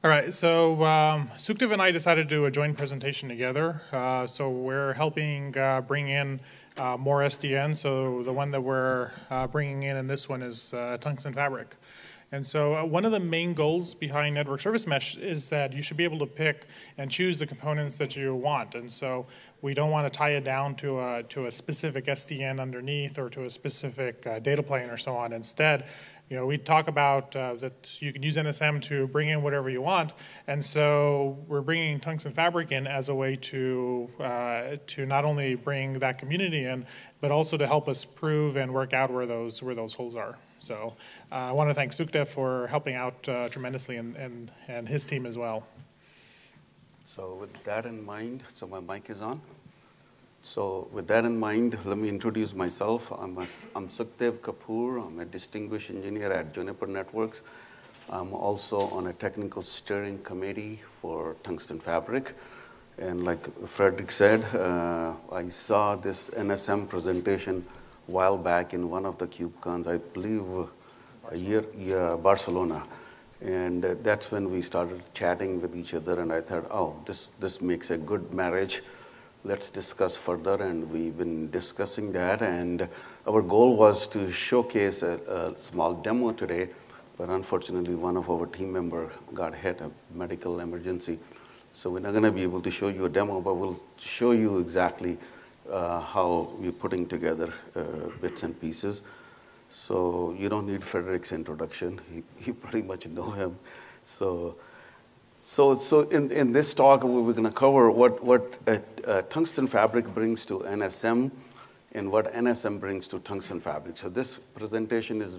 All right, so Sukdev and I decided to do a joint presentation together. So we're helping bring in more SDN. So the one that we're bringing in this one is Tungsten Fabric. And so one of the main goals behind Network Service Mesh is that you should be able to pick and choose the components that you want. And so we don't want to tie it down to a specific SDN underneath or to a specific data plane or so on. Instead, you know, we talk about that you can use NSM to bring in whatever you want, and so we're bringing Tungsten Fabric in as a way to not only bring that community in, but also to help us prove and work out where those holes are. So I want to thank Sukdev for helping out tremendously, and his team as well. So with that in mind, so my mic is on. So with that in mind, let me introduce myself. I'm Sukdev Kapoor. I'm a distinguished engineer at Juniper Networks. I'm also on a technical steering committee for Tungsten Fabric. And like Frederick said, I saw this NSM presentation a while back in one of the KubeCons, I believe Barcelona. And that's when we started chatting with each other, and I thought, oh, this makes a good marriage. Let's discuss further, and we've been discussing that. And our goal was to showcase a small demo today, but unfortunately, one of our team members got hit, a medical emergency. So we're not going to be able to show you a demo, but we'll show you exactly how we're putting together bits and pieces. So you don't need Frederick's introduction. You pretty much know him. So in this talk, we're going to cover what Tungsten Fabric brings to NSM and what NSM brings to Tungsten Fabric. So this presentation is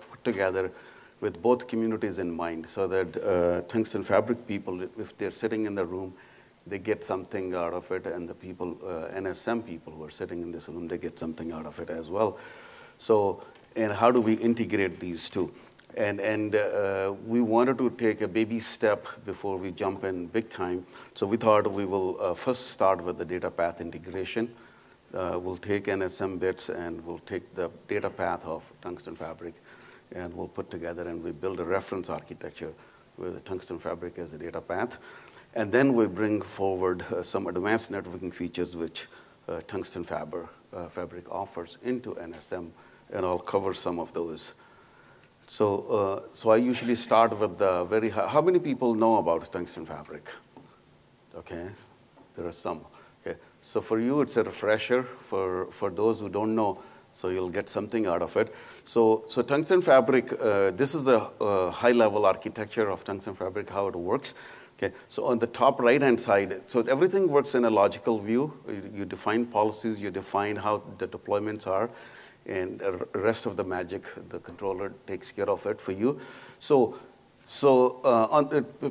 put together with both communities in mind, so that Tungsten Fabric people, if they're sitting in the room, they get something out of it, and the people, NSM people who are sitting in this room, they get something out of it as well. So, and how do we integrate these two? And we wanted to take a baby step before we jump in big time. So we thought we will first start with the data path integration. We'll take NSM bits and we'll take the data path of Tungsten Fabric, and we'll put together and we build a reference architecture with the Tungsten Fabric as a data path. And then we bring forward some advanced networking features which Tungsten Fabric offers into NSM, and I'll cover some of those. So I usually start with the very high. How many people know about Tungsten Fabric? Okay, there are some. Okay, so for you, it's a refresher. For those who don't know, so you'll get something out of it. So Tungsten Fabric, this is the high-level architecture of Tungsten Fabric, how it works. Okay, so on the top right-hand side, so everything works in a logical view. You define policies, you define how the deployments are, and the rest of the magic, the controller takes care of it for you. So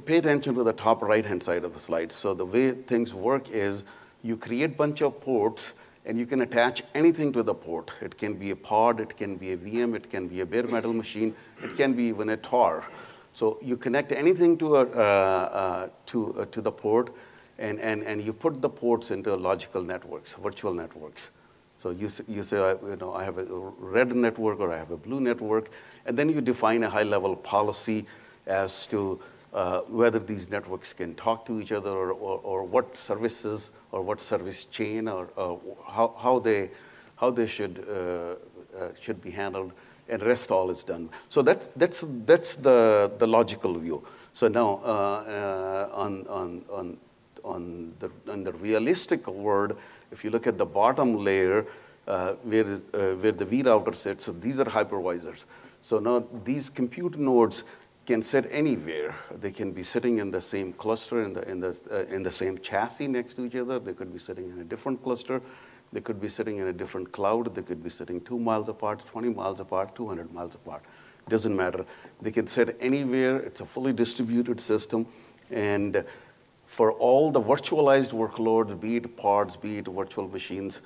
pay attention to the top right-hand side of the slide. So the way things work is you create a bunch of ports, and you can attach anything to the port. It can be a pod, it can be a VM, it can be a bare metal machine, it can be even a TAR. So you connect anything to the port, and you put the ports into logical networks, virtual networks. So you say, I have a red network or I have a blue network, and then you define a high-level policy as to whether these networks can talk to each other, or what services or what service chain, or how they should be handled, and the rest all is done. So that's the logical view. So now on the realistic world, if you look at the bottom layer where the vRouter sits, so these are hypervisors. So now these compute nodes can sit anywhere. They can be sitting in the same cluster, in the same chassis next to each other. They could be sitting in a different cluster. They could be sitting in a different cloud. They could be sitting 2 miles apart, 20 miles apart, 200 miles apart. Doesn't matter. They can sit anywhere. It's a fully distributed system. And for all the virtualized workloads, be it pods, be it virtual machines,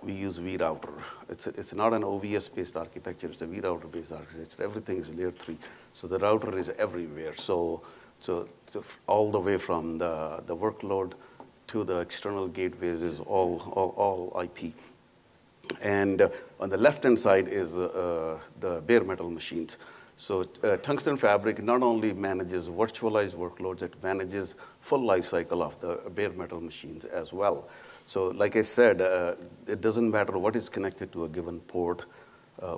we use vRouter. It's not an OVS-based architecture. It's a vRouter-based architecture. Everything is layer 3. So the router is everywhere. So all the way from the workload to the external gateways is all IP. And on the left-hand side is the bare metal machines. So Tungsten Fabric not only manages virtualized workloads, it manages full life cycle of the bare metal machines as well. So like I said, it doesn't matter what is connected to a given port,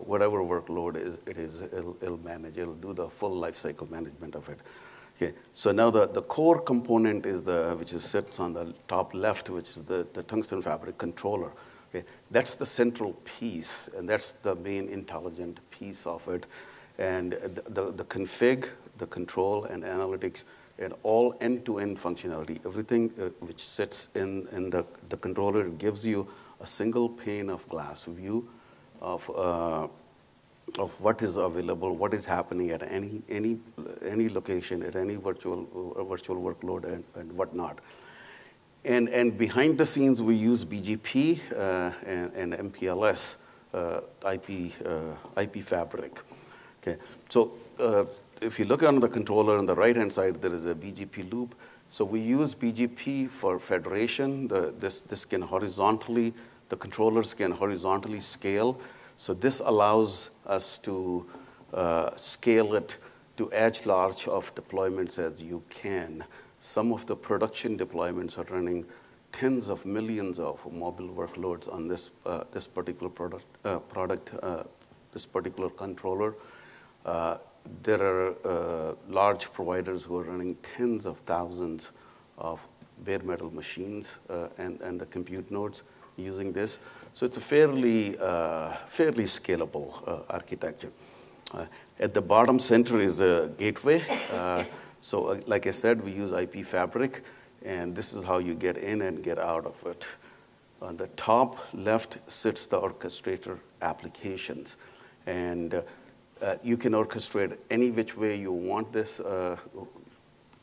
whatever workload it'll manage. It'll do the full life cycle management of it. Okay, so now the core component is which sits on the top left, which is the Tungsten Fabric controller. Okay, that's the central piece, and that's the main intelligent piece of it. And the config, the control, and analytics, and all end-to-end functionality, everything which sits in the controller gives you a single pane of glass view of what is available, what is happening at any location, at any virtual workload, and whatnot. And behind the scenes, we use BGP and MPLS IP fabric. Okay, so if you look on the controller on the right-hand side, there is a BGP loop. So we use BGP for federation. This can horizontally, the controllers can horizontally scale. So this allows us to scale it to as large of deployments as you can. Some of the production deployments are running tens of millions of mobile workloads on this particular this particular controller. There are large providers who are running tens of thousands of bare metal machines and the compute nodes using this. So it's a fairly scalable architecture. At the bottom center is a gateway. So like I said, we use IP fabric, and this is how you get in and get out of it. On the top left sits the orchestrator applications. And you can orchestrate any which way you want this.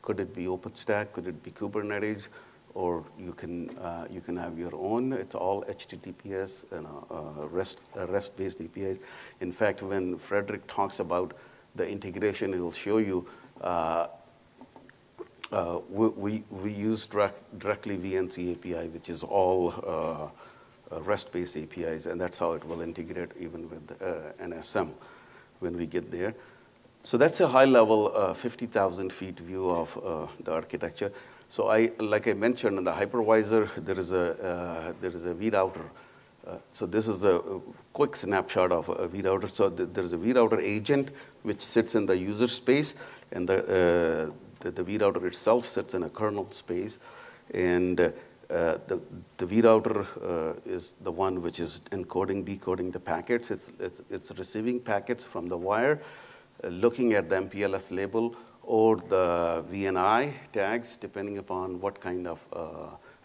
Could it be OpenStack? Could it be Kubernetes? Or you can have your own. It's all HTTPS and REST-based APIs. In fact, when Frederick talks about the integration, he will show you we use directly VNC API, which is all REST-based APIs, and that's how it will integrate even with NSM when we get there. So that's a high-level 50,000 feet view of the architecture. So like I mentioned, in the hypervisor, there is a vRouter. So this is a quick snapshot of a vRouter. So there is a vRouter agent which sits in the user space, and the vRouter itself sits in a kernel space. And the vRouter is the one which is encoding, decoding the packets. It's receiving packets from the wire, looking at the MPLS label or the VNI tags, depending upon what kind of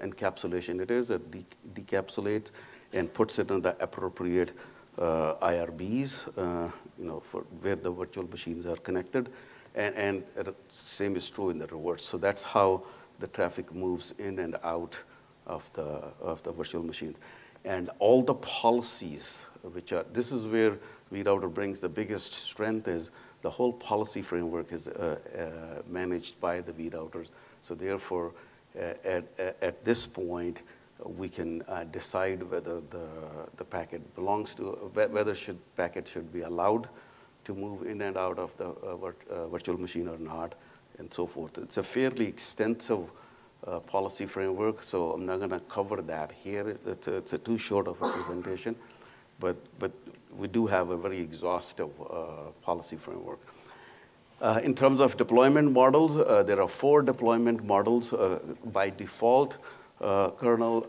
encapsulation it is. It decapsulates and puts it in the appropriate IRBs, for where the virtual machines are connected. And same is true in the reverse. So that's how the traffic moves in and out of the virtual machines. And all the policies, this is where vRouter brings the biggest strength, is the whole policy framework is managed by the vRouters. So therefore, at this point, we can decide whether the packet belongs to, whether packet should be allowed to move in and out of the virtual machine or not, and so forth. It's a fairly extensive policy framework, so I'm not going to cover that here. It's too short of a presentation, but we do have a very exhaustive policy framework. In terms of deployment models, there are 4 deployment models by default. Kernel,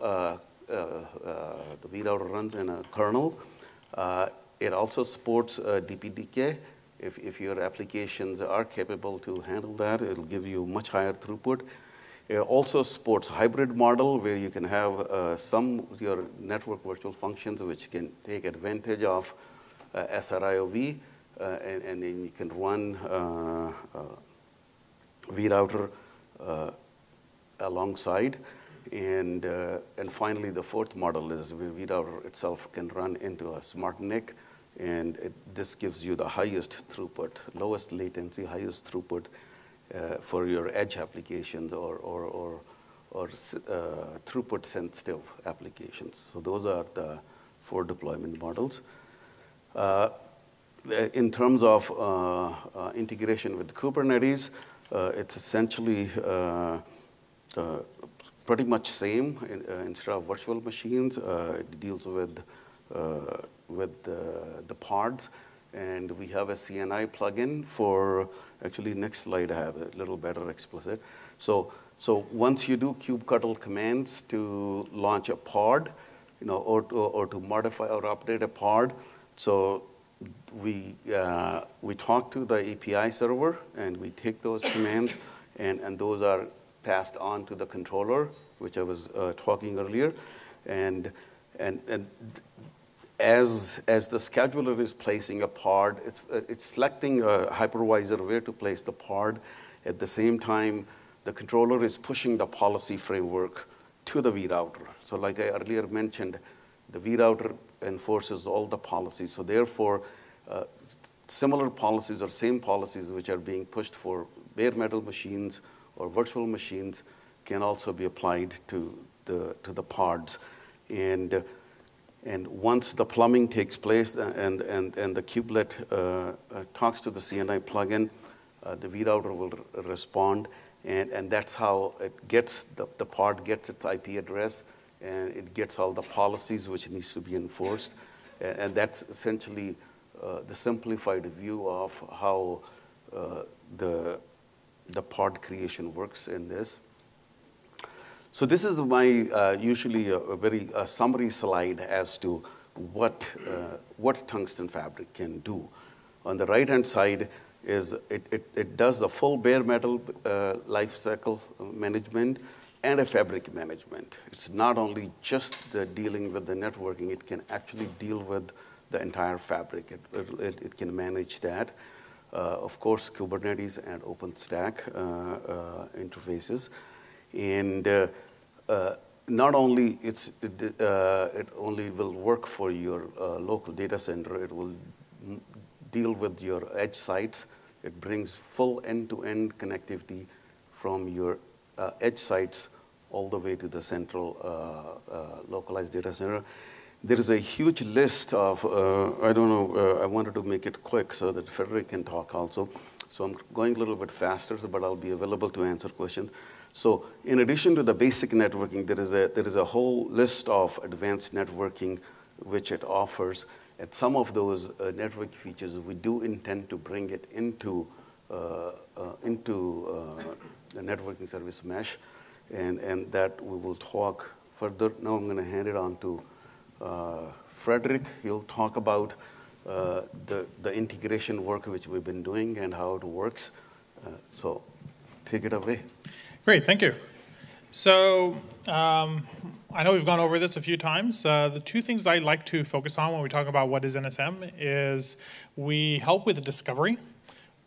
the vRouter runs in a kernel. It also supports DPDK. If your applications are capable to handle that, it'll give you much higher throughput. It also supports hybrid model, where you can have some of your network virtual functions which can take advantage of SRIOV, and then you can run vRouter alongside. And finally, the 4th model is where vRouter itself can run into a smart NIC, and this gives you the highest throughput, lowest latency, highest throughput for your edge applications or throughput-sensitive applications. So those are the 4 deployment models. in terms of integration with Kubernetes, it's essentially pretty much same. Instead of virtual machines, it deals with the pods. And we have a CNI plugin for, actually next slide I have a little better explicit. So once you do kubectl commands to launch a pod, or to modify or update a pod, so we talk to the API server and we take those commands and those are passed on to the controller, which I was talking earlier, and as the scheduler is placing a pod, it's selecting a hypervisor where to place the pod. At the same time, the controller is pushing the policy framework to the vRouter. So like I earlier mentioned, the vRouter enforces all the policies. So therefore, similar policies or same policies which are being pushed for bare metal machines or virtual machines can also be applied to the pods. And once the plumbing takes place and the kubelet talks to the CNI plugin, the vRouter will respond, and that's how it gets, the pod gets its IP address, and it gets all the policies which needs to be enforced. And that's essentially the simplified view of how the pod creation works in this. So this is my usually a very summary slide as to what Tungsten Fabric can do. On the right-hand side is it does the full bare metal lifecycle management and a fabric management. It's not only just the dealing with the networking, it can actually deal with the entire fabric. It can manage that. Of course, Kubernetes and OpenStack interfaces. And not only it only will work for your local data center, it will deal with your edge sites. It brings full end-to-end connectivity from your edge sites all the way to the central localized data center. There is a huge list of, I don't know, I wanted to make it quick so that Frederick can talk also. So I'm going a little bit faster, but I'll be available to answer questions. So in addition to the basic networking, there is a whole list of advanced networking which it offers. And some of those network features, we do intend to bring it into the networking service mesh, and that we will talk further. Now I'm going to hand it on to Frederick. He'll talk about the integration work which we've been doing and how it works. So take it away. Great, thank you. So I know we've gone over this a few times. The two things I like to focus on when we talk about what is NSM is we help with the discovery.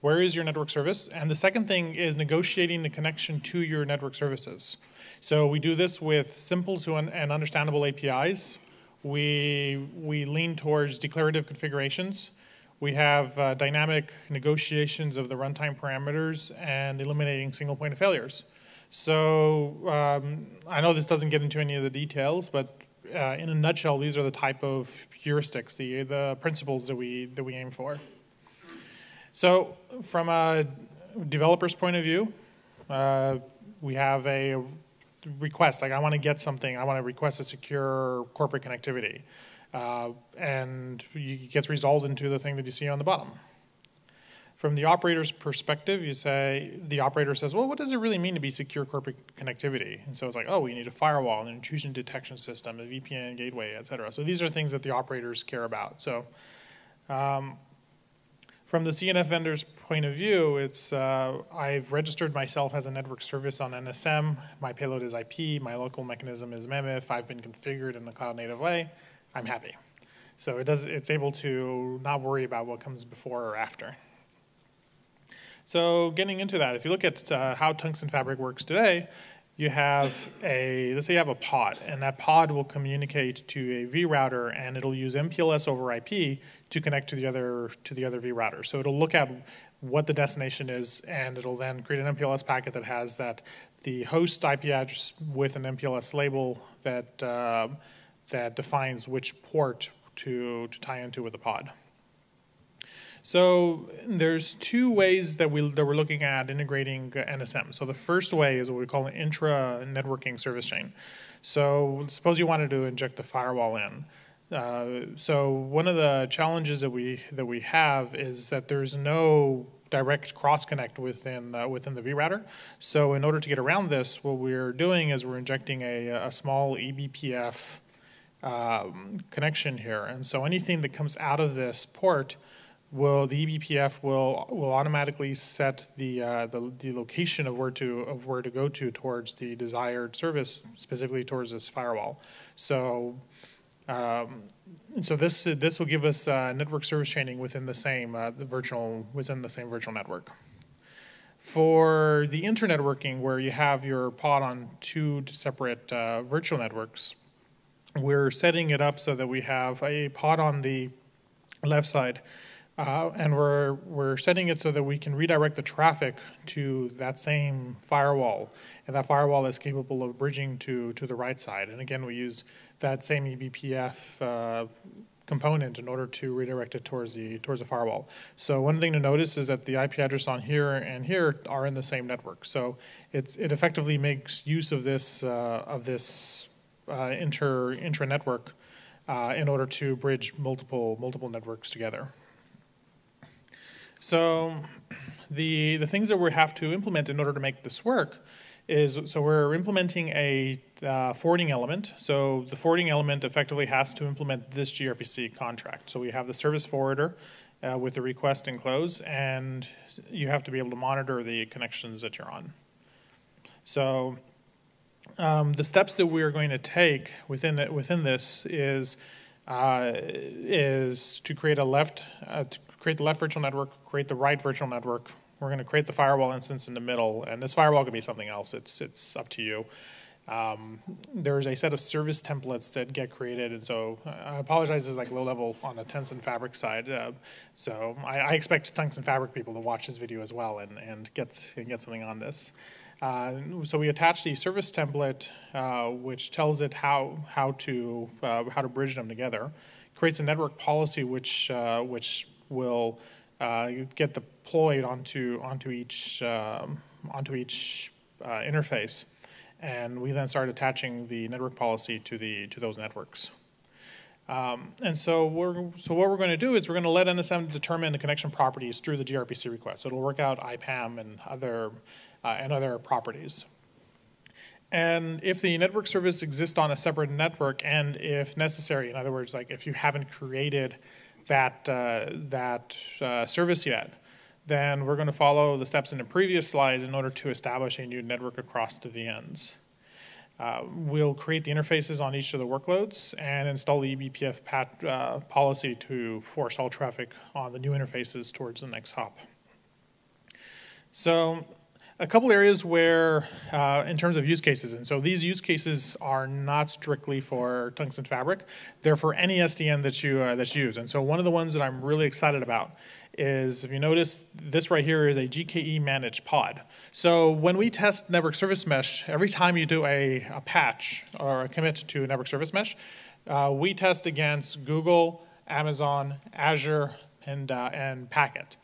Where is your network service? And the second thing is negotiating the connection to your network services. So we do this with simple to and understandable APIs. We lean towards declarative configurations. We have dynamic negotiations of the runtime parameters and eliminating single point of failures. So I know this doesn't get into any of the details, but in a nutshell, these are the type of heuristics, the principles that we aim for. So from a developer's point of view, we have a request, like I want to get something, I want to request a secure corporate connectivity. And it gets resolved into the thing that you see on the bottom. From the operator's perspective, the operator says, well, what does it really mean to be secure corporate connectivity? And so it's like, oh, we need a firewall, an intrusion detection system, a VPN Gateway, et cetera. So these are things that the operators care about. So from the CNF vendor's point of view, it's I've registered myself as a network service on NSM. My payload is IP. My local mechanism is MEMIF. I've been configured in a cloud-native way. I'm happy. So it's able to not worry about what comes before or after. So getting into that, if you look at how Tungsten Fabric works today, you have let's say you have a pod, and that pod will communicate to a vRouter, and it'll use MPLS over IP to connect to the other vRouter. So it'll look at what the destination is, and it'll then create an MPLS packet that has the host IP address with an MPLS label that defines which port to tie into with the pod. So there's two ways that we're looking at integrating NSM. So the first way is what we call an intra networking service chain. So suppose you wanted to inject the firewall in. So one of the challenges that we have is that there's no direct cross connect within the vRouter. So in order to get around this, what we're doing is we're injecting a small eBPF connection here, and so anything that comes out of this port the eBPF will automatically set the location of where to go to towards the desired service, specifically towards this firewall. So this will give us network service chaining within the same virtual network. For the internetworking, where you have your pod on two separate virtual networks, we're setting it up so that we have a pod on the left side, and we're setting it so that we can redirect the traffic to that same firewall, and that firewall is capable of bridging to the right side. And again, we use that same eBPF component in order to redirect it towards the firewall. So one thing to notice is that the IP address on here and here are in the same network. So it effectively makes use of this intra-network in order to bridge multiple networks together. So the things that we have to implement in order to make this work is, so we're implementing a forwarding element. So the forwarding element effectively has to implement this gRPC contract. So we have the service forwarder with the request and close, and you have to be able to monitor the connections that you're on. So the steps that we are going to take within this is to create the left virtual network, create the right virtual network. We're going to create the firewall instance in the middle, and this firewall could be something else. It's up to you. There's a set of service templates that get created, and so I apologize, it's like low level on the Tungsten Fabric side. So I expect Tungsten Fabric people to watch this video as well and get something on this. So we attach the service template, which tells it how to bridge them together. Creates a network policy which will get deployed onto each interface, and we then start attaching the network policy to those networks. And so what we're going to do is we're going to let NSM determine the connection properties through the gRPC request. So it'll work out IPAM and other properties. And if the network service exists on a separate network, and if necessary, in other words, like if you haven't created that service yet, then we're going to follow the steps in the previous slides in order to establish a new network across the VNs. We'll create the interfaces on each of the workloads and install the eBPF policy to force all traffic on the new interfaces towards the next hop. So a couple areas where, in terms of use cases, and so these use cases are not strictly for Tungsten Fabric. They're for any SDN that's used. And so one of the ones that I'm really excited about is, if you notice, this right here is a GKE managed pod. So when we test network service mesh, every time you do a patch or a commit to a network service mesh, we test against Google, Amazon, Azure, and Packet.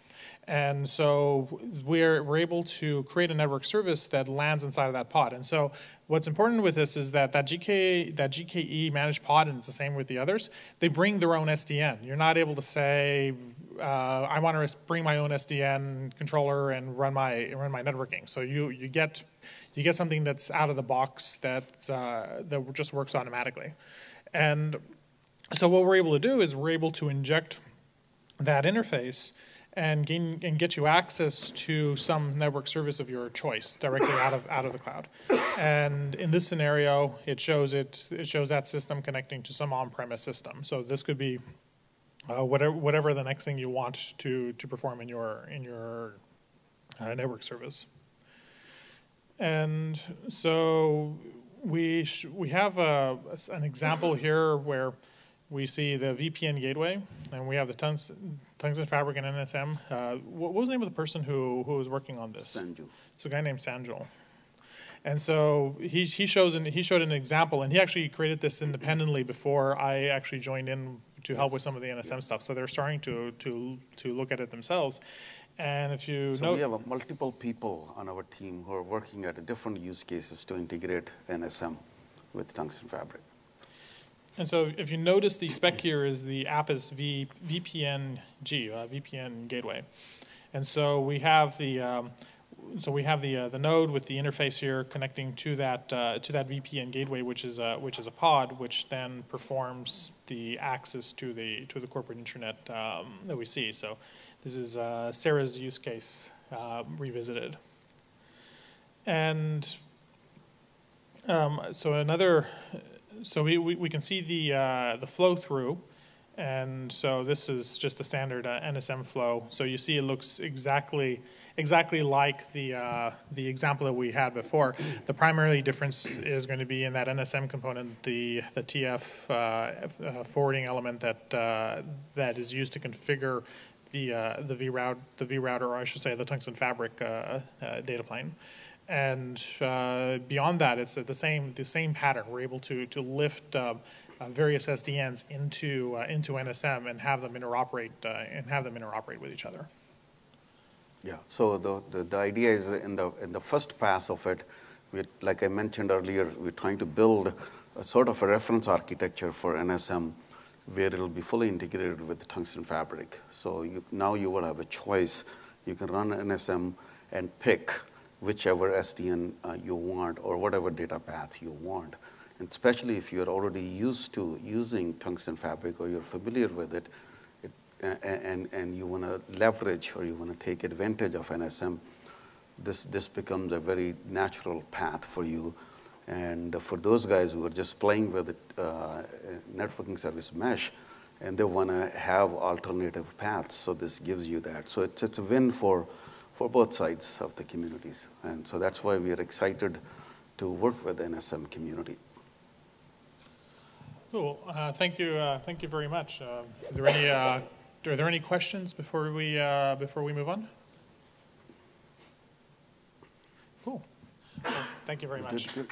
And so we're able to create a network service that lands inside of that pod. And so what's important with this is that GKE managed pod, and it's the same with the others, they bring their own SDN. You're not able to say, I want to bring my own SDN controller and run my networking. So you get something that's out of the box that just works automatically. And so what we're able to do is we're able to inject that interface and get you access to some network service of your choice directly out of the cloud. And in this scenario, it shows that system connecting to some on-premise system. So this could be whatever the next thing you want to perform in your network service. And so we have an example here where we see the VPN Gateway, and we have the Tungsten Fabric and NSM. What was the name of the person who was working on this? Sanju. So a guy named Sanjul. And so he showed an example, and he actually created this independently before I actually joined in to help with some of the NSM stuff. So they're starting to look at it themselves. And if you so we have multiple people on our team who are working at different use cases to integrate NSM with Tungsten Fabric. And so if you notice, the spec here is the app is VPN Gateway. And so we have the node with the interface here connecting to that VPN gateway, which is a pod, which then performs the access to the corporate intranet that we see. So this is Sarah's use case revisited. And so we can see the flow through. And so this is just the standard NSM flow. So you see it looks exactly like the example that we had before. The primary difference is going to be in that NSM component, the TF forwarding element that is used to configure the vRouter, or I should say the Tungsten Fabric data plane. And beyond that, it's the same pattern. We're able to lift various SDNs into NSM and have them interoperate with each other. Yeah. So the idea is in the first pass of it, like I mentioned earlier, we're trying to build a sort of a reference architecture for NSM, where it'll be fully integrated with the Tungsten Fabric. So now you will have a choice. You can run NSM and pick whichever SDN you want or whatever data path you want. And especially if you're already used to using Tungsten Fabric or you're familiar with it, and you want to leverage or you want to take advantage of NSM, this becomes a very natural path for you. And for those guys who are just playing with it, networking service mesh, and they want to have alternative paths, so this gives you that. So it's a win for both sides of the communities. And so that's why we are excited to work with the NSM community. Cool. Thank you very much. Are there any questions before we move on? Cool. Well, thank you very much. Good.